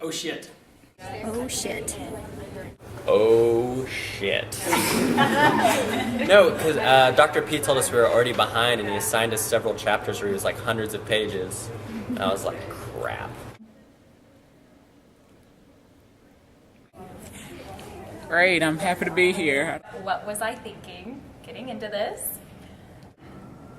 Oh shit. Oh shit. Oh shit. No, because Dr. P told us we were already behind and he assigned us several chapters where he was like hundreds of pages. And I was like, crap. Great, I'm happy to be here. What was I thinking getting into this?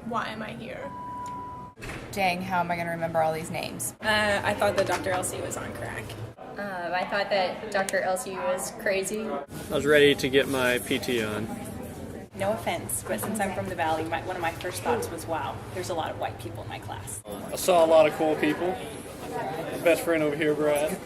Why am I here? Dang, how am I going to remember all these names? I thought that Dr. Elsie was on crack. I thought that Dr. Elsie was crazy. I was ready to get my PT on. No offense, but since I'm from the Valley, one of my first thoughts was, wow, there's a lot of white people in my class. I saw a lot of cool people. My best friend over here, Grad.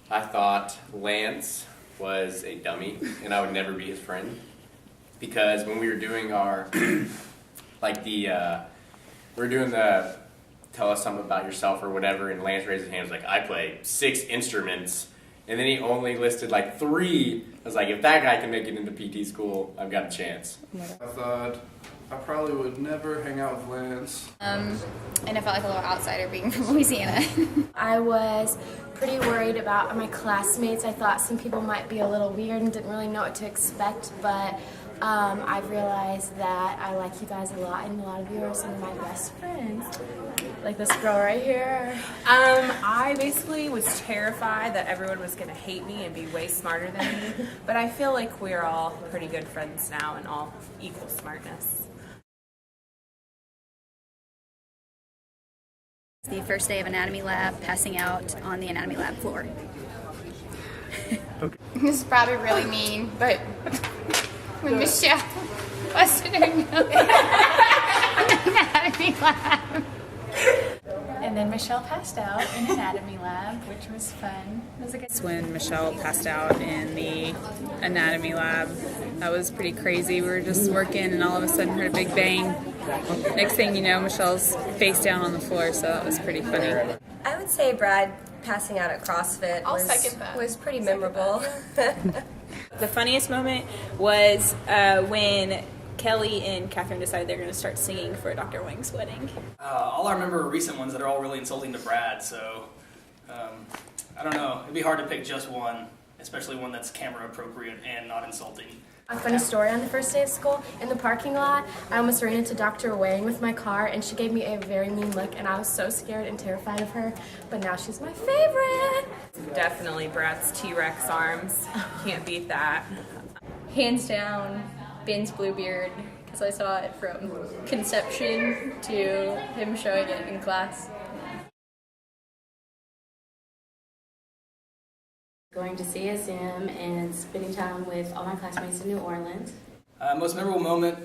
I thought Lance was a dummy and I would never be his friend. Because when we were doing our, we were doing the tell us something about yourself or whatever, and Lance raised his hand, was like, I play 6 instruments. And then he only listed like 3. I was like, if that guy can make it into PT school, I've got a chance. I thought I probably would never hang out with Lance. And I felt like a little outsider being from Louisiana. I was pretty worried about my classmates. I thought some people might be a little weird and didn't really know what to expect, but I've realized that I like you guys a lot, and a lot of you are some of my best friends. Like this girl right here. I basically was terrified that everyone was going to hate me and be way smarter than me, but I feel like we're all pretty good friends now and all equal smartness. The first day of anatomy lab, passing out on the anatomy lab floor. Okay. This is probably really mean, but when Michelle busted her nose in anatomy lab. And then Michelle passed out in anatomy lab, which was fun. It was a good. That's when Michelle passed out in the anatomy lab. That was pretty crazy. We were just working and all of a sudden heard a big bang. Next thing you know, Michelle's face down on the floor, so that was pretty funny. I would say Brad passing out at CrossFit was pretty memorable. The funniest moment was when Kelly and Catherine decided they're going to start singing for Dr. Wang's wedding. All I remember are recent ones that are all really insulting to Brad, so I don't know. It'd be hard to pick just one, especially one that's camera appropriate and not insulting. A funny story on the first day of school, in the parking lot, I almost ran into Dr. Wang with my car, and she gave me a very mean look, and I was so scared and terrified of her, but now she's my favorite. Definitely Brad's T-Rex arms. Can't beat that. Hands down, Ben's Bluebeard, because I saw it from conception to him showing it in class. Going to CSM and spending time with all my classmates in New Orleans. Most memorable moment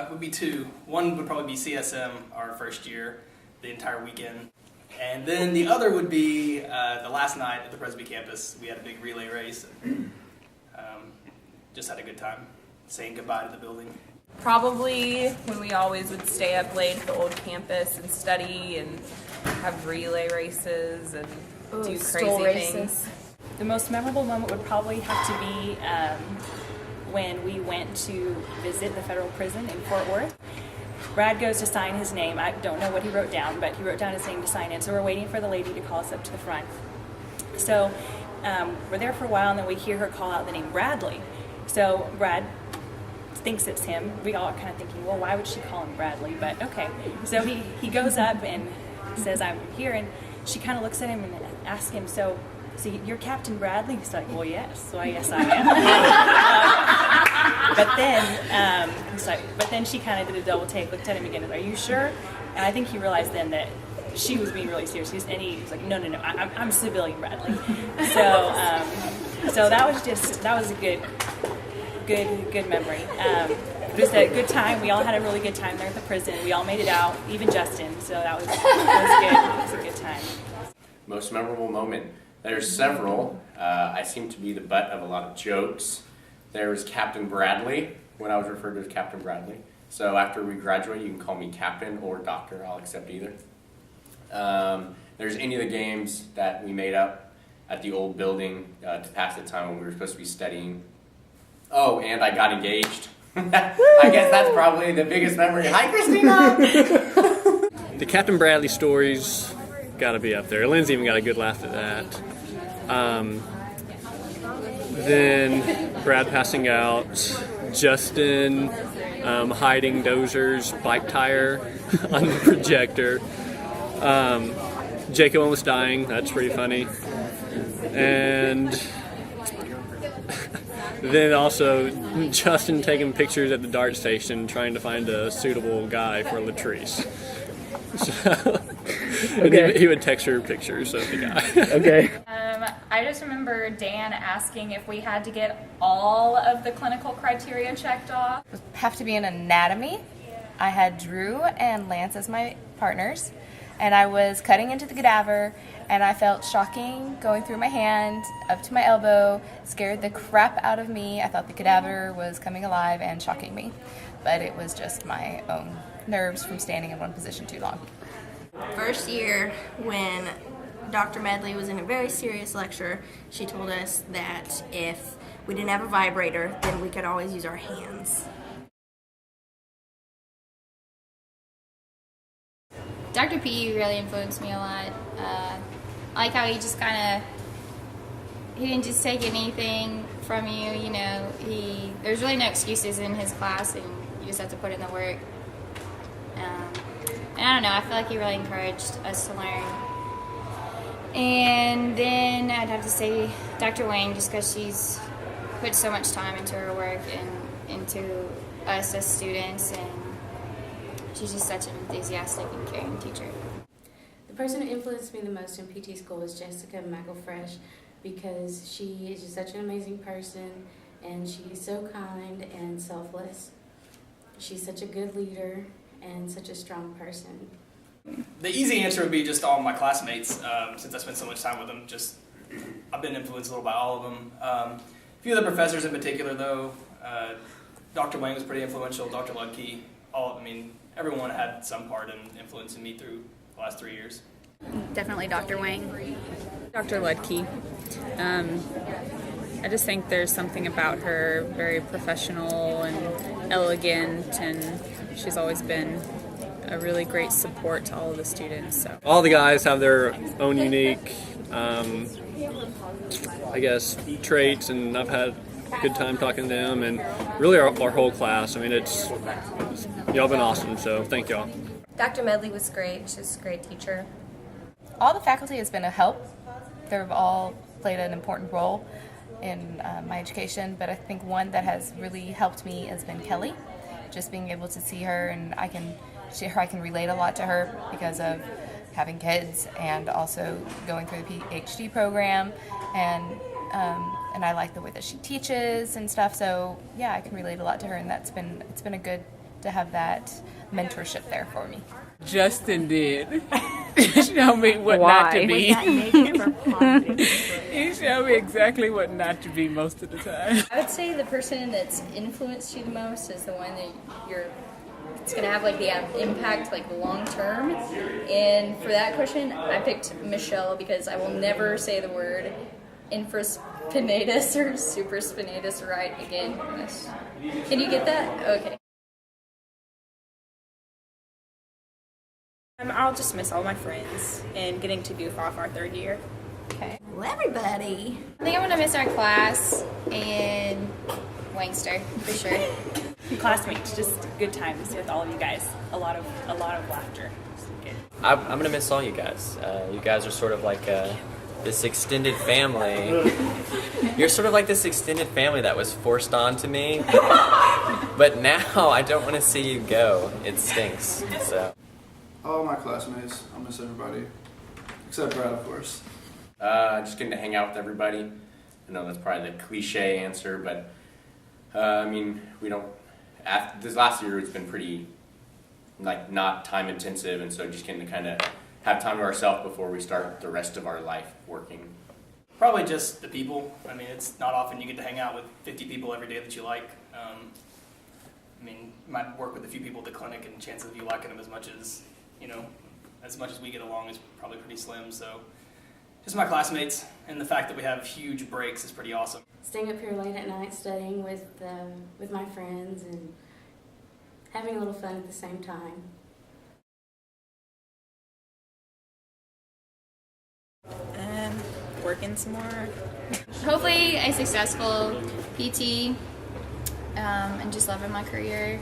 would be 2. One would probably be CSM, our first year, the entire weekend. And then the other would be the last night at the Presby campus. We had a big relay race. And, just had a good time saying goodbye to the building. Probably when we always would stay up late at the old campus and study and have relay races and do crazy things. The most memorable moment would probably have to be when we went to visit the federal prison in Fort Worth. Brad goes to sign his name. I don't know what he wrote down, but he wrote down his name to sign in. So we're waiting for the lady to call us up to the front. So we're there for a while, and then we hear her call out the name Bradley. So Brad thinks it's him. We all are kind of thinking, well, why would she call him Bradley? But okay. So he goes up and says, I'm here. And she kind of looks at him and asks him, so you're Captain Bradley? He's like, well, yes. So I guess I am. But then she kind of did a double take, looked at him again, and are you sure? And I think he realized then that she was being really serious. And he was like, no, I'm civilian Bradley. So that was a good memory. It was a good time. We all had a really good time there at the prison. We all made it out, even Justin. So that was good. It was a good time. Most memorable moment. There's several. I seem to be the butt of a lot of jokes. There was Captain Bradley, when I was referred to as Captain Bradley. So after we graduate, you can call me Captain or Doctor. I'll accept either. There's any of the games that we made up at the old building to pass the time when we were supposed to be studying. Oh, and I got engaged. I guess that's probably the biggest memory. Hi, Christina! The Captain Bradley stories got to be up there. Lindsay even got a good laugh at that. Then Brad passing out, Justin hiding Dozer's bike tire on the projector, Jacob almost dying, that's pretty funny, and then also Justin taking pictures at the DART station trying to find a suitable guy for Latrice. So, okay. He would text her pictures of the guy. Okay. I just remember Dan asking if we had to get all of the clinical criteria checked off. Have to be in anatomy. I had Drew and Lance as my partners, and I was cutting into the cadaver, and I felt shocking going through my hand up to my elbow, scared the crap out of me. I thought the cadaver was coming alive and shocking me, but it was just my own nerves from standing in one position too long. First year, when Dr. Medley was in a very serious lecture, she told us that if we didn't have a vibrator, then we could always use our hands. Dr. P really influenced me a lot. I like how he just he didn't just take anything from you, you know. There's really no excuses in his class, and you just have to put in the work. And I don't know, I feel like he really encouraged us to learn. And then I'd have to say Dr. Wang, just because she's put so much time into her work and into us as students, and she's just such an enthusiastic and caring teacher. The person who influenced me the most in PT school was Jessica McElfresh, because she is just such an amazing person, and she's so kind and selfless. She's such a good leader and such a strong person. The easy answer would be just all my classmates, since I spent so much time with them. I've been influenced a little by all of them. A few of the professors in particular, though, Dr. Wang was pretty influential, Dr. Ludke, everyone had some part in influencing me through the last 3 years. Definitely Dr. Wang. Dr. Ludke. I just think there's something about her, very professional and elegant, and she's always been a really great support to all of the students. So all the guys have their own unique, traits, and I've had a good time talking to them, and really our whole class. Y'all been awesome, so thank y'all. Dr. Medley was great. She's a great teacher. All the faculty has been a help. They've all played an important role in my education, but I think one that has really helped me has been Kelly. Just being able to see her, and I can relate a lot to her because of having kids and also going through the PhD program, and I like the way that she teaches and stuff. So yeah, I can relate a lot to her, and it's been a good to have that mentorship there for me. Justin did show me what not to be. Was that negative or positive? He showed me exactly what not to be most of the time. I would say the person that's influenced you the most is the one that it's going to have the impact long term. And for that question, I picked Michelle, because I will never say the word infraspinatus or supraspinatus right again. Can you get that? Okay. I'll just miss all my friends and getting to goof off our third year. Okay. Well, everybody. I think I'm going to miss our class and Wangster, for sure. Classmates, just good times with all of you guys. A lot of laughter. Good. I'm going to miss all you guys. You guys are sort of like this extended family. You're sort of like this extended family that was forced onto me. But now I don't want to see you go. It stinks. So. All my classmates. I'll miss everybody. Except Brad, of course. Just getting to hang out with everybody. I know that's probably the cliche answer, but we don't. This last year it's been pretty, not time intensive, and so just getting to kind of have time to ourselves before we start the rest of our life working. Probably just the people. It's not often you get to hang out with 50 people every day that you like. You might work with a few people at the clinic, and chances of you liking them as much as we get along is probably pretty slim. So just my classmates, and the fact that we have huge breaks is pretty awesome. Staying up here late at night studying with my friends and having a little fun at the same time. working some more. Hopefully a successful PT and just loving my career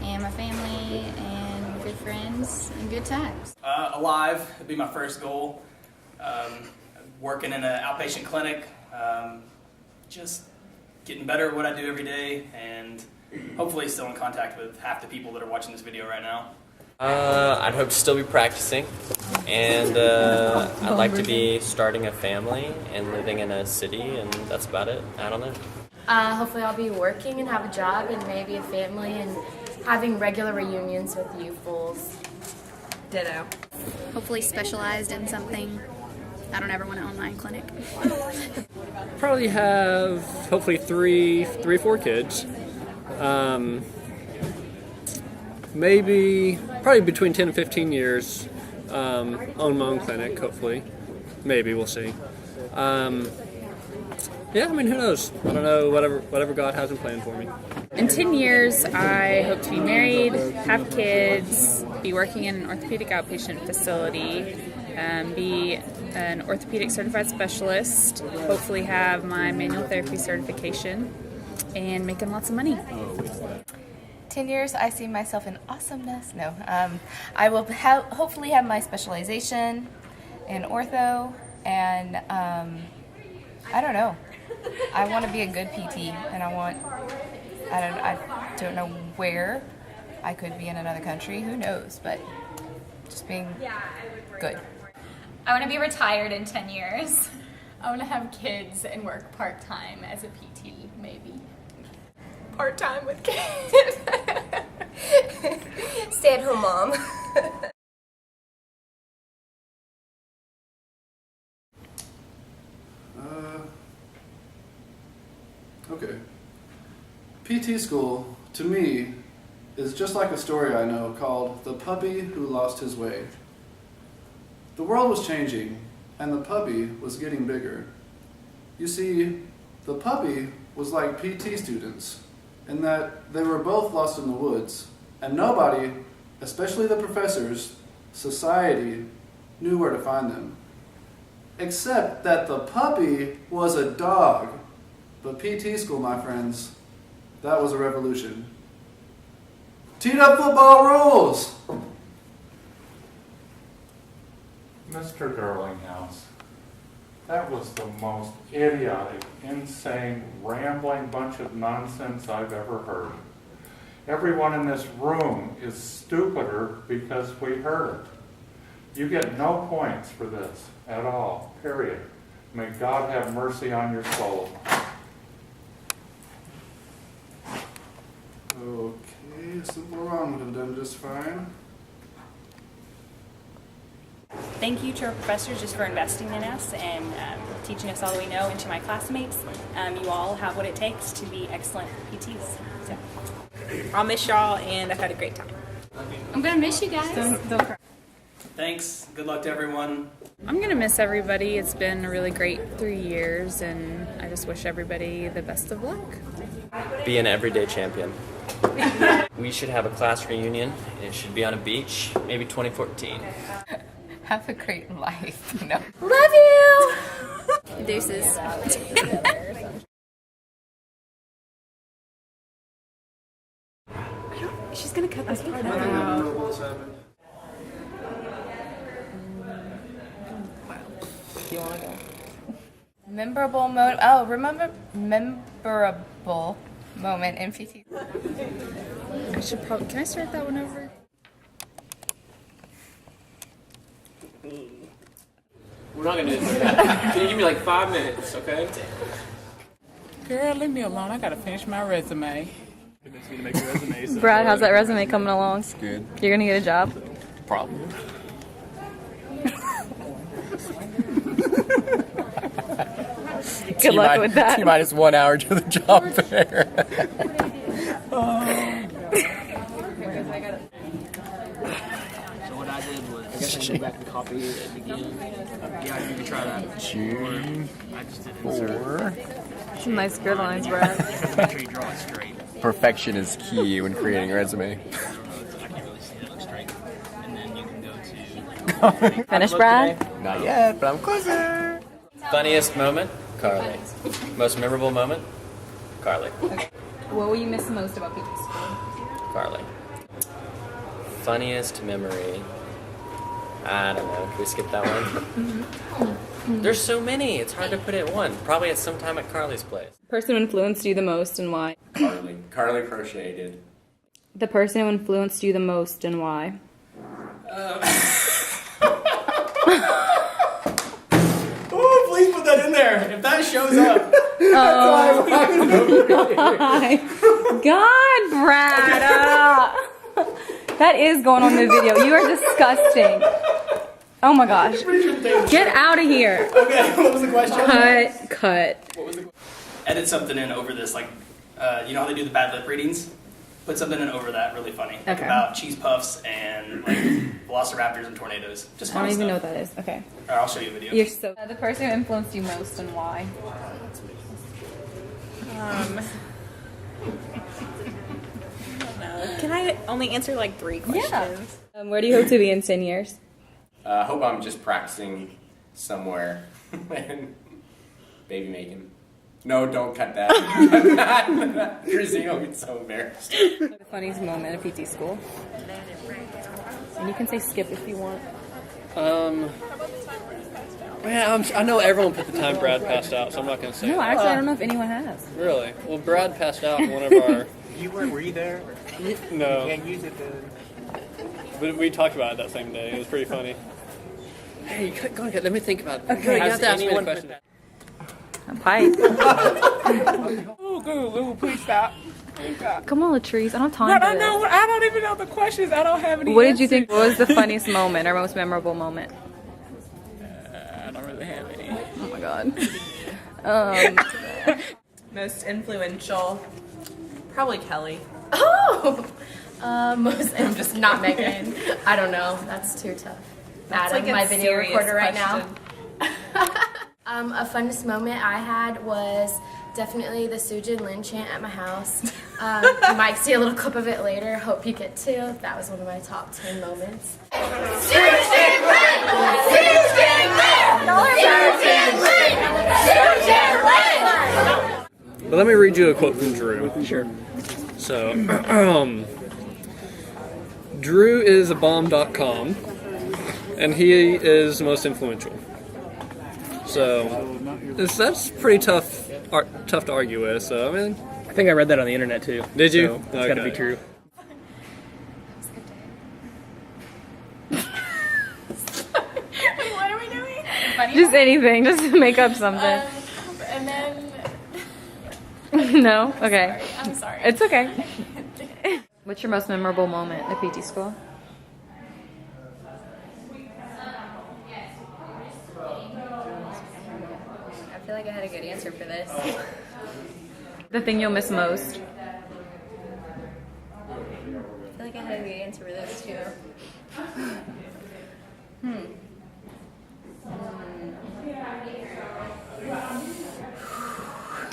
and my family and good friends and good times. Alive would be my first goal. Working in an outpatient clinic, just getting better at what I do every day, and hopefully still in contact with half the people that are watching this video right now. I'd hope to still be practicing, and I'd like to be starting a family and living in a city, and that's about it. I don't know. Hopefully I'll be working and have a job and maybe a family and having regular reunions with you fools. Ditto. Hopefully specialized in something. I don't ever want to own my own clinic. Probably have hopefully three, 4 kids. Maybe probably between 10 and 15 years. Own my own clinic, hopefully. Maybe, we'll see. Yeah, I mean, who knows? I don't know, whatever God has in plan for me. In 10 years, I hope to be married, have kids, be working in an orthopedic outpatient facility, be an orthopedic certified specialist, hopefully have my manual therapy certification, and making lots of money. 10 years, I see myself in awesomeness. No, I will hopefully have my specialization in ortho, and I don't know. I want to be a good PT, and I don't know where. I could be in another country, who knows, but just being good. I want to be retired in 10 years. I want to have kids and work part-time as a PT, maybe. Part-time with kids. Stay-at-home mom. Okay. PT school, to me, is just like a story I know called The Puppy Who Lost His Way. The world was changing, and the puppy was getting bigger. You see, the puppy was like PT students, in that they were both lost in the woods, and nobody, especially the professors, society, knew where to find them. Except that the puppy was a dog. But PT school, my friends, that was a revolution. Teed up football rules! Mr. Darlinghouse, that was the most idiotic, insane, rambling bunch of nonsense I've ever heard. Everyone in this room is stupider because we heard it. You get no points for this at all, period. May God have mercy on your soul. Okay, a simple run would have done just fine. Thank you to our professors just for investing in us and teaching us all we know, and to my classmates. You all have what it takes to be excellent PTs. So, I'll miss y'all, and I've had a great time. I'm going to miss you guys. Don't cry. Thanks. Good luck to everyone. I'm going to miss everybody. It's been a really great 3 years, and I just wish everybody the best of luck. Be an everyday champion. We should have a class reunion. It should be on a beach, maybe 2014. Have a great life. No. Love you! Deuces. She's gonna cut this part Nothing out. memorable has happened. Do you want to go? Memorable moment. Oh, remember memorable moment in PT. I should probably. Can I start that one over? We're not gonna do this like that. Can you give me like 5 minutes, okay? Girl, leave me alone. I gotta finish my resume. Brad, how's that resume coming along? It's good. You're gonna get a job? Probably. Good luck with that. T-minus 1 hour to the job fair. So what I did was, I guess I can go back and copy it again. Yeah, you can try that. June I just did 4. Some nice grid lines, Brad. Just have to make sure you draw it straight. Perfection is key when creating a resume. I can't really see it look straight. And then you can go to... Finish, Brad? Not yet, but I'm closer. Funniest moment? Carly. Most memorable moment? Carly. Okay. What will you miss most about PT school? Carly. Funniest memory? I don't know. Can we skip that one? There's so many. It's hard to put it in one. Probably at some time at Carly's place. Person who influenced you the most and why? Carly. Carly crocheted. The person who influenced you the most and why? Oh, please put that in there. If that shows up. Oh my God, Brad! That is going on the video. You are disgusting. Oh my gosh. Get out of here. Okay, what was the question? Cut. What was the Edit something in over this, like, you know how they do the bad lip readings? Put something in over that, really funny. Like about cheese puffs and like velociraptors and tornadoes. Just I don't funny even know stuff. what that is. Okay. Alright, I'll show you a video. You're so. The person who influenced you most and why? I don't know. Can I only answer like 3 questions? Yeah. Where do you hope to be in 10 years? I hope I'm just practicing somewhere and baby making. No, don't cut that. Cut that. Christine will get so embarrassed. The funniest moment at PT school? And you can say skip if you want. Man, I know everyone put the time Brad passed out, so I'm not going to say No, that. actually, I don't know if anyone has. Really? Well, Brad passed out in one of our... Were you there? No. You can't use it then. But we talked about it that same day. It was pretty funny. Hey, go ahead. Let me think about it. Okay. You have to ask me a question. A pipe. Oh, good. Please stop. Come on, Latrice. I don't have time for this. I don't even know the questions. I don't have any What did you think was the funniest moment or most memorable moment? I don't really have any. Oh my God. Most influential, probably Kelly. Oh! I'm just not Megan. I don't know. That's too tough. That's Adam, like a my video serious recorder right question. now. A funnest moment I had was definitely the Sujin Lin chant at my house. You might see a little clip of it later. Hope you get to. That was one of my top 10 moments. Sujin Lin! Sujin Lin! Sujin Lin! Sujin Lin! But let me read you a quote from Drew. Sure. So, Drew is a bomb.com, and he is most influential. So, that's pretty tough to argue with. So, I mean, I think I read that on the internet too. Did you? So it's got to be true. What are we doing? Just anything. Just make up something. And then... No? Okay. Sorry, I'm sorry. It's okay. What's your most memorable moment at PT school? I feel like I had a good answer for this. The thing you'll miss most? I feel like I had a good answer for this too.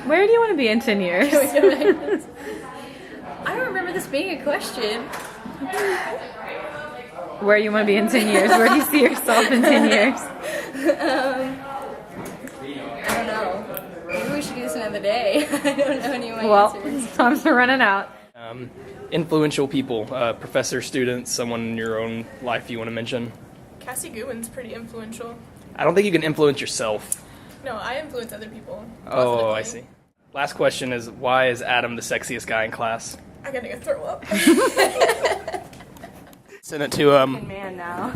Where do you want to be in 10 years? I don't remember this being a question. Where you want to be in 10 years? Where do you see yourself in 10 years? I don't know. Maybe we should do this another day. I don't know any of my Well, answers. time's running out. Influential people, professor, students, someone in your own life you want to mention. Cassie Goodwin's pretty influential. I don't think you can influence yourself. No, I influence other people. Oh, I see. Last question is, why is Adam the sexiest guy in class? I'm gonna go throw up. Send it to Man now.